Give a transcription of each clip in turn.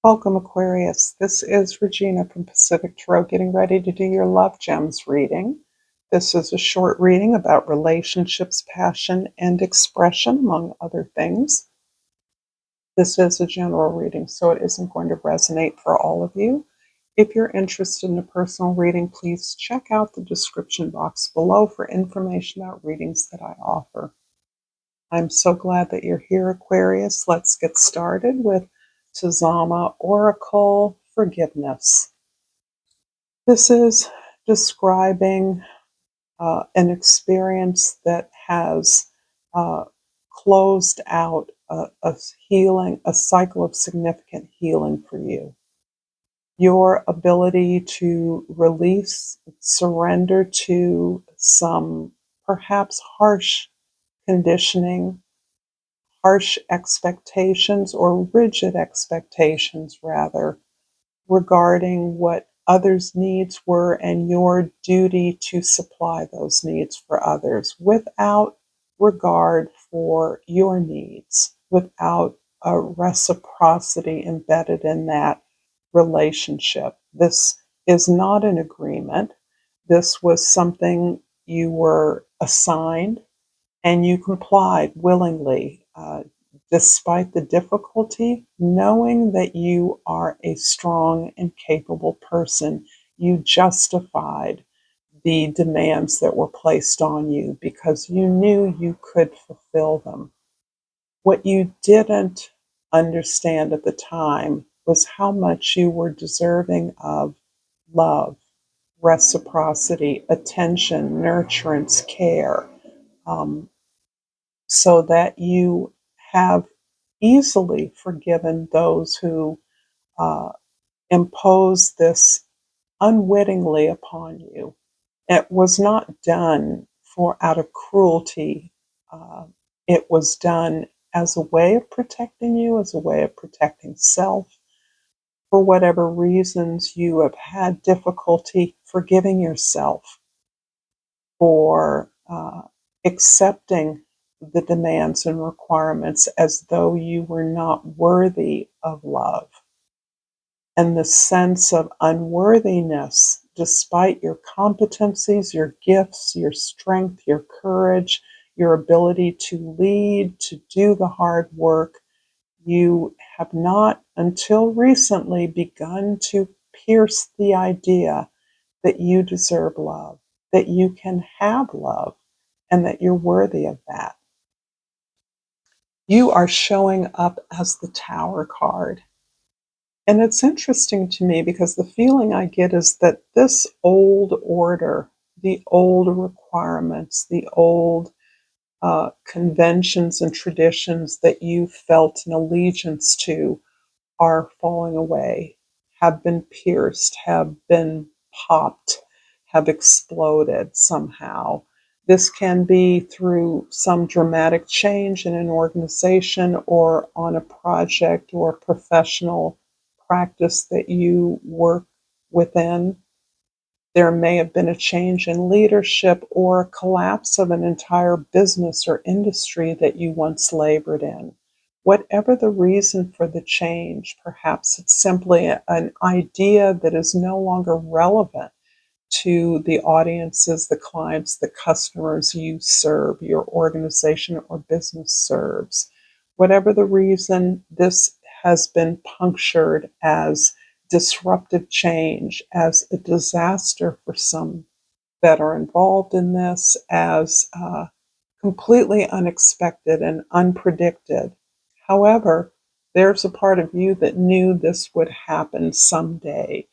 Welcome, Aquarius. This is Regina from Pacific Tarot, getting ready to do your Love Gems reading. This is a short reading about relationships, passion, and expression, among other things. This is a general reading, so it isn't going to resonate for all of you. If you're interested in a personal reading, please check out the description box below for information about readings that I offer. I'm so glad that you're here, Aquarius. Let's get started with Tazama Oracle Forgiveness. This is describing an experience that has uh, closed out a healing, a cycle of significant healing for you. Your ability to release, surrender to some perhaps harsh conditioning, harsh expectations, or rigid expectations rather, regarding what others' needs were and your duty to supply those needs for others without regard for your needs, without a reciprocity embedded in that relationship. This is not an agreement. This was something you were assigned and you complied willingly, despite the difficulty, knowing that you are a strong and capable person. You justified the demands that were placed on you because you knew you could fulfill them. What you didn't understand at the time was how much you were deserving of love, reciprocity, attention, nurturance, care. Um, so that you have easily forgiven those who uh, impose this unwittingly upon you. It was not done for out of cruelty. Uh, it was done as a way of protecting you, as a way of protecting self. For whatever reasons you have had difficulty forgiving yourself for accepting the demands and requirements as though you were not worthy of love. And the sense of unworthiness, despite your competencies, your gifts, your strength, your courage, your ability to lead, to do the hard work, you have not until recently begun to pierce the idea that you deserve love, that you can have love, and that you're worthy of that. You are showing up as the Tower card. And it's interesting to me because the feeling I get is that this old order, the old requirements, the old conventions and traditions that you felt an allegiance to are falling away, have been pierced, have been popped, have exploded somehow. This can be through some dramatic change in an organization or on a project or professional practice that you work within. There may have been a change in leadership or a collapse of an entire business or industry that you once labored in. Whatever the reason for the change, perhaps it's simply an idea that is no longer relevant to the audiences, the clients, the customers you serve, your organization or business serves. Whatever the reason, this has been punctured as disruptive change, as a disaster for some that are involved in this, as completely unexpected and unpredicted. However, there's a part of you that knew this would happen someday.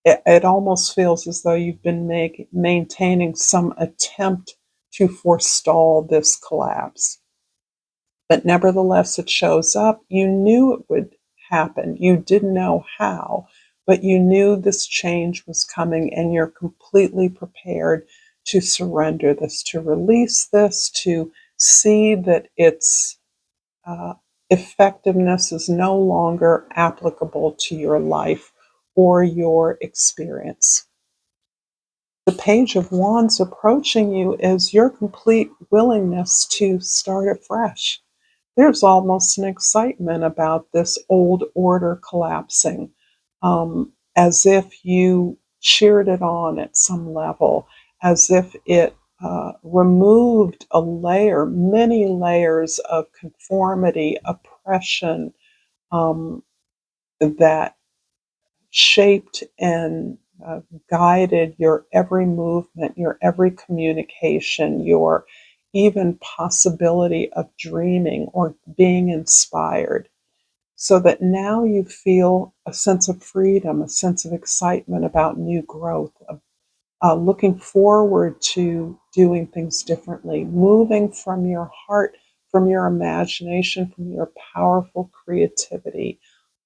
It almost feels as though you've been maintaining some attempt to forestall this collapse. But nevertheless, it shows up. You knew it would happen. You didn't know how, but you knew this change was coming, and you're completely prepared to surrender this, to release this, to see that its uh, effectiveness is no longer applicable to your life or your experience. The Page of Wands approaching you is your complete willingness to start afresh, There's almost an excitement about this old order collapsing, as if you cheered it on at some level, as if it removed a layer, many layers of conformity, oppression, that shaped and guided your every movement, your every communication, your even possibility of dreaming or being inspired. So that now you feel a sense of freedom, a sense of excitement about new growth, looking forward to doing things differently, moving from your heart, from your imagination, from your powerful creativity,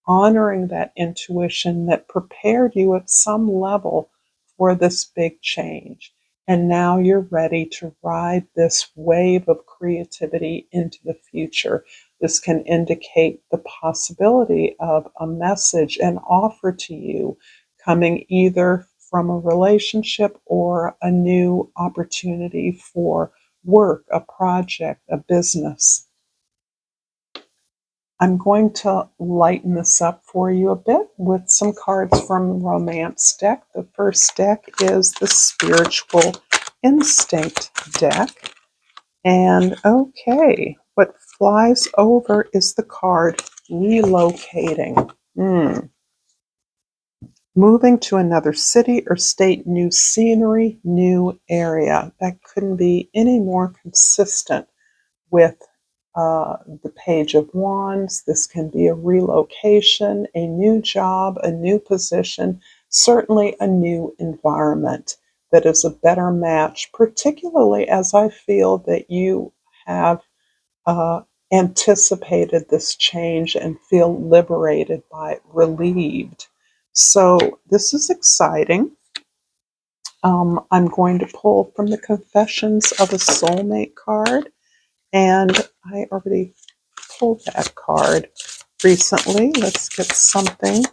honoring that intuition that prepared you at some level for this big change. And now you're ready to ride this wave of creativity into the future. This can indicate the possibility of a message, an offer to you coming either from a relationship or a new opportunity for work, a project, a business. I'm going to lighten this up for you a bit with some cards from the Romance deck. The first deck is the Spiritual Instinct deck. And okay, what flies over is the card Relocating. Moving to another city or state, new scenery, new area. That couldn't be any more consistent with the Page of Wands. This can be a relocation, a new job, a new position, certainly a new environment that is a better match, particularly as I feel that you have uh, anticipated this change and feel liberated by it, relieved. So this is exciting. I'm going to pull from the Confessions of a Soulmate card, and I already pulled that card recently. Let's get something.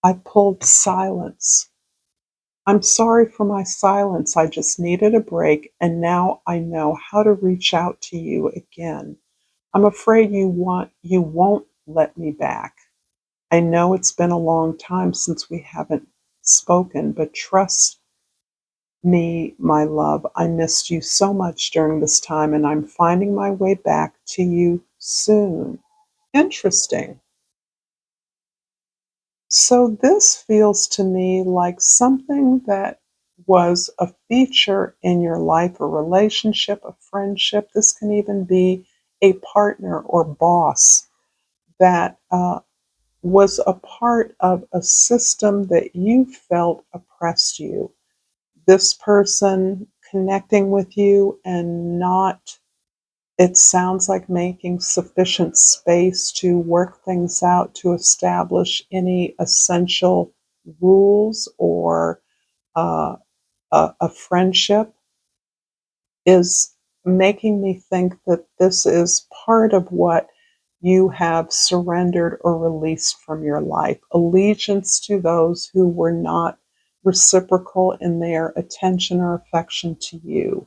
I pulled Silence. I'm sorry for my silence. I just needed a break, and now I know how to reach out to you again. I'm afraid you won't let me back. I know it's been a long time since we haven't spoken, but trust me, my love, I missed you so much during this time, and I'm finding my way back to you soon. Interesting. So this feels to me like something that was a feature in your life, a relationship, a friendship. This can even be a partner or boss that was a part of a system that you felt oppressed you. This person connecting with you and not, it sounds like, making sufficient space to work things out, to establish any essential rules or uh, a friendship, is making me think that this is part of what you have surrendered or released from your life. Allegiance to those who were not reciprocal in their attention or affection to you.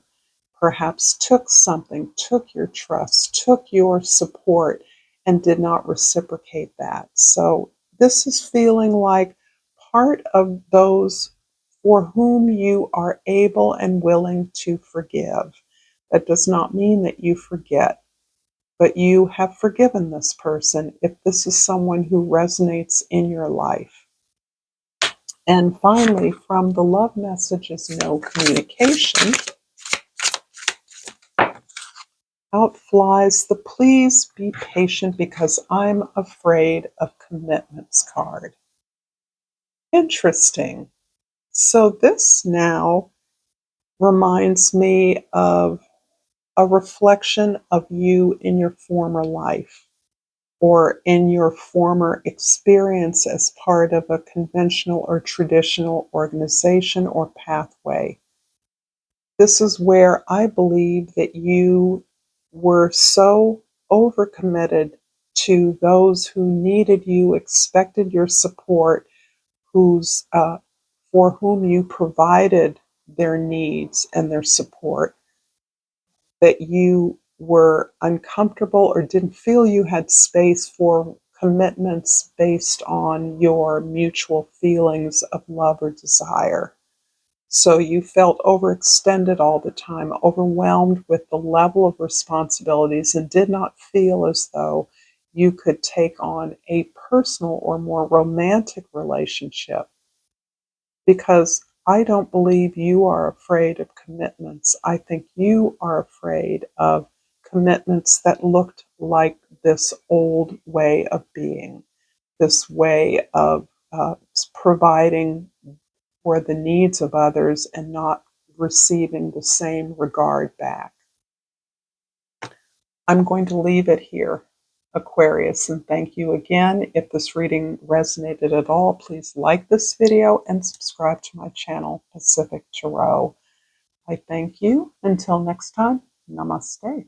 Perhaps took something, took your trust, took your support, and did not reciprocate that. So this is feeling like part of those for whom you are able and willing to forgive. That does not mean that you forget, but you have forgiven this person if this is someone who resonates in your life. And finally, from the love messages, no communication, out flies the please be patient because I'm afraid of commitments card. Interesting. So this now reminds me of a reflection of you in your former life or in your former experience as part of a conventional or traditional organization or pathway. This is where I believe that you were so overcommitted to those who needed you, expected your support, for whom you provided their needs and their support. that you were uncomfortable or didn't feel you had space for commitments based on your mutual feelings of love or desire. So you felt overextended all the time, overwhelmed with the level of responsibilities, and did not feel as though you could take on a personal or more romantic relationship, because I don't believe you are afraid of commitments. I think you are afraid of commitments that looked like this old way of being, this way of providing for the needs of others and not receiving the same regard back. I'm going to leave it here, Aquarius, and thank you again. If this reading resonated at all, please like this video and subscribe to my channel, Pacific Tarot. I thank you. Until next time, namaste.